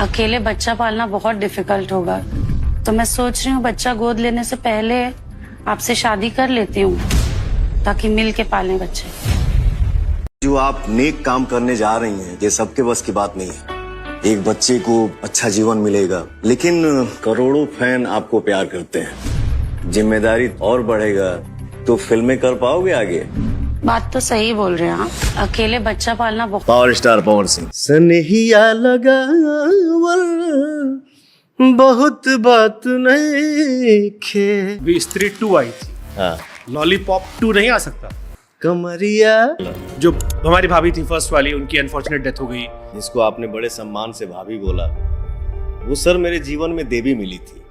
अकेले बच्चा पालना बहुत डिफिकल्ट होगा, तो मैं सोच रही हूँ बच्चा गोद लेने से पहले आपसे शादी कर लेती हूँ ताकि मिल के पालें बच्चे। जो आप नेक काम करने जा रही हैं, ये सबके बस की बात नहीं है। एक बच्चे को अच्छा जीवन मिलेगा, लेकिन करोड़ों फैन आपको प्यार करते हैं। जिम्मेदारी और बढ़ेगा, तो फिल्में कर पाओगे आगे? बात तो सही बोल रहे हैं आप, अकेले बच्चा पालना बहुत। Power star Pawan Singh. सनहिया लगावल बहुत बात नहीं खे। भी स्त्री 2 आई थी, हाँ, लॉलीपॉप 2 नहीं आ सकता। कमरिया जो हमारी भाभी थी फर्स्ट वाली, उनकी अनफॉर्चुनेट डेथ हो गई। जिसको आपने बड़े सम्मान से भाभी बोला, वो सर मेरे जीवन में देवी मिली थी।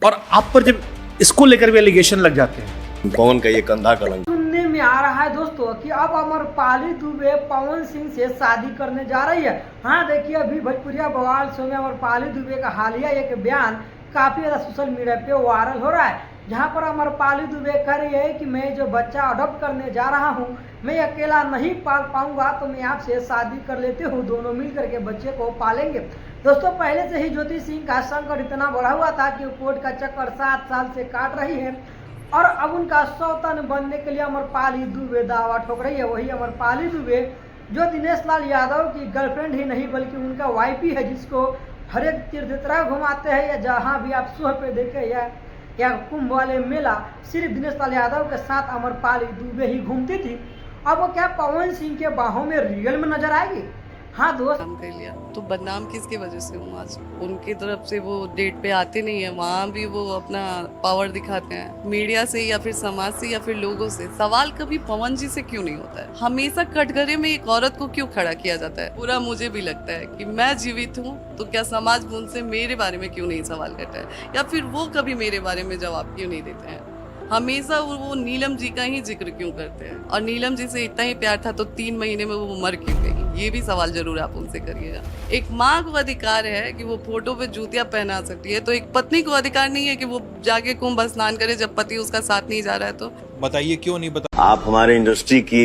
और आप पर जब इसको लेकर भी एलिगेशन लग जाते हैं, पवन का ये कंधा कलंक। सुनने में आ रहा है दोस्तों कि अब अमरपाली दुबे पवन सिंह से शादी करने जा रही है। हाँ देखिए, अभी भोजपुरिया बवाल शो में अमरपाली दुबे का हालिया एक बयान काफी ज्यादा सोशल मीडिया पे वायरल हो रहा है, जहाँ पर अमरपाली दुबे कह रही है कि मैं जो बच्चा अडॉप्ट करने जा रहा हूँ, मैं अकेला नहीं पाल पाऊंगा, तो मैं आपसे शादी कर लेती हूँ, दोनों मिल करके बच्चे को पालेंगे। दोस्तों, पहले से ही ज्योति सिंह का संकट इतना बढ़ा हुआ था कि कोर्ट का चक्कर 7 साल से काट रही है और अब उनका सौतन बनने के लिए अमरपाली दुबे दावा ठोक रही है। वही अमरपाली दुबे जो दिनेश लाल यादव की गर्लफ्रेंड ही नहीं बल्कि उनका वाइफ ही है, जिसको हर एक तीर्थयात्रा घुमाते हैं या जहाँ भी आप शो पे देखे या कुंभ वाले मेला, सिर्फ दिनेश लाल यादव के साथ अमरपाली दुबे ही घूमती थी। अब वो क्या पवन सिंह के बाहों में रियल में नजर आएगी? हाँ दोस्त, काम कर लिया तो बदनाम किसकी वजह से हूँ आज? उनकी तरफ से वो डेट पे आते नहीं है, वहाँ भी वो अपना पावर दिखाते हैं मीडिया से या फिर समाज से या फिर लोगों से। सवाल कभी पवन जी से क्यों नहीं होता है? हमेशा कटघरे में एक औरत को क्यों खड़ा किया जाता है? पूरा मुझे भी लगता है कि मैं जीवित हूँ तो क्या समाज उनसे मेरे बारे में क्यों नहीं सवाल करता है, या फिर वो कभी मेरे बारे में जवाब क्यों नहीं देते हैं? हमेशा वो नीलम जी का ही जिक्र क्यों करते हैं? और नीलम जी से इतना ही प्यार था तो 3 महीने में वो मर क्यों गई? ये भी सवाल जरूर आप उनसे करिएगा। एक माँ को अधिकार है कि वो फोटो पे जूतियां पहना सकती है, तो एक पत्नी को अधिकार नहीं है कि वो जाके कुंभ स्नान करे जब पति उसका साथ नहीं जा रहा है? तो बताइए क्यों नहीं बता। आप हमारे इंडस्ट्री की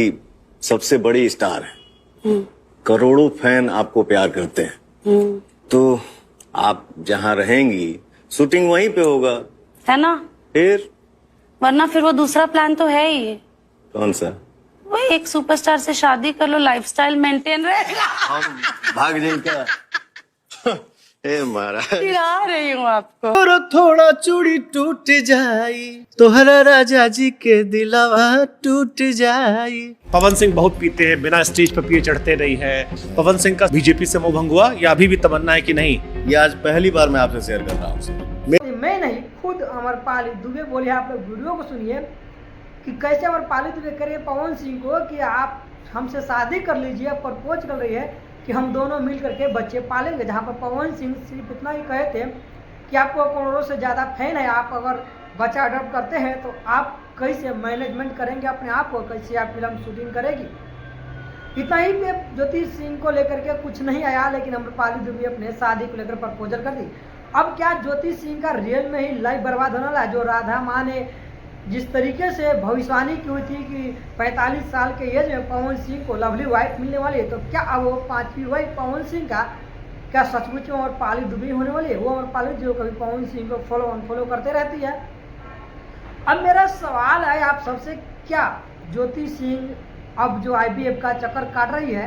सबसे बड़ी स्टार हैं, करोड़ों फैन आपको प्यार करते हैं, तो आप जहाँ रहेंगी शूटिंग वहीं पे होगा, है ना? फिर वरना फिर वो दूसरा प्लान तो है ही। कौन सा? वो एक सुपरस्टार से शादी कर लो, लाइफस्टाइल मेंटेन रहेगा। हम भाग जाएगा। ए महाराज, चिढ़ा रही हूँ आपको। और थोड़ा चूड़ी टूट जाई, तोहरा राजा जी के दिलवा टूट जाई। पवन सिंह बहुत पीते हैं, बिना स्टेज पर पिए चढ़ते नहीं है। पवन सिंह का बीजेपी से मोह भंग हुआ या अभी भी तमन्ना है कि नहीं? ये आज पहली बार मैं आपसे शेयर कर रहा हूँ। मैं नहीं, खुद अमरपाली दुबे बोले। आप लोग वीडियो को सुनिए कि कैसे अमरपाली दुबे करे पवन सिंह को कि आप हमसे शादी कर लीजिए, प्रपोज कर रही है कि हम दोनों मिल करके बच्चे पालेंगे। जहाँ पर पवन सिंह सिर्फ इतना ही कहे थे कि आपको करोड़ों से ज़्यादा फैन है, आप अगर बच्चा अडॉप्ट करते हैं तो आप कैसे मैनेजमेंट करेंगे अपने आप को, कैसे आप फिल्म शूटिंग करेगी। इतना ही पे ज्योति सिंह को लेकर के कुछ नहीं आया, लेकिन अमरपाली दुबे अपने शादी को लेकर प्रपोजल कर दी। अब क्या ज्योति सिंह का रियल में ही लाइफ बर्बाद होने वाला है? जो राधा माँ ने जिस तरीके से भविष्यवाणी की हुई थी कि 45 साल के एज में पवन सिंह को लवली वाइफ मिलने वाली है, तो क्या अब वो 5वीं वाइफ पवन सिंह का क्या सचमुच में अमरपाली दुबे होने वाली है? वो अमरपाली जो कभी पवन सिंह को फॉलो अनफॉलो करते रहती है। अब मेरा सवाल है आप सबसे, क्या ज्योति सिंह अब जो IVF का चक्कर काट रही है,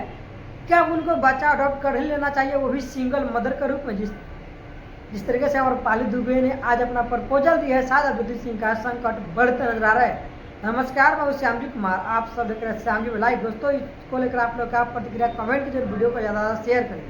क्या उनको बच्चा अडॉप्ट कर ही लेना चाहिए, वो भी सिंगल मदर के रूप में? जिस तरीके से अमरपाली दुबे ने आज अपना प्रपोजल दिया है, शायद ज्योति सिंह का संकट बढ़ते नजर आ रहा है। नमस्कार, मैं हूं श्यामजी कुमार, आप सब देख रहे हैं श्यामजी में लाइव। दोस्तों, इसको लेकर आप लोग का प्रतिक्रिया कमेंट कीजिए, वीडियो को ज़्यादा शेयर करिए।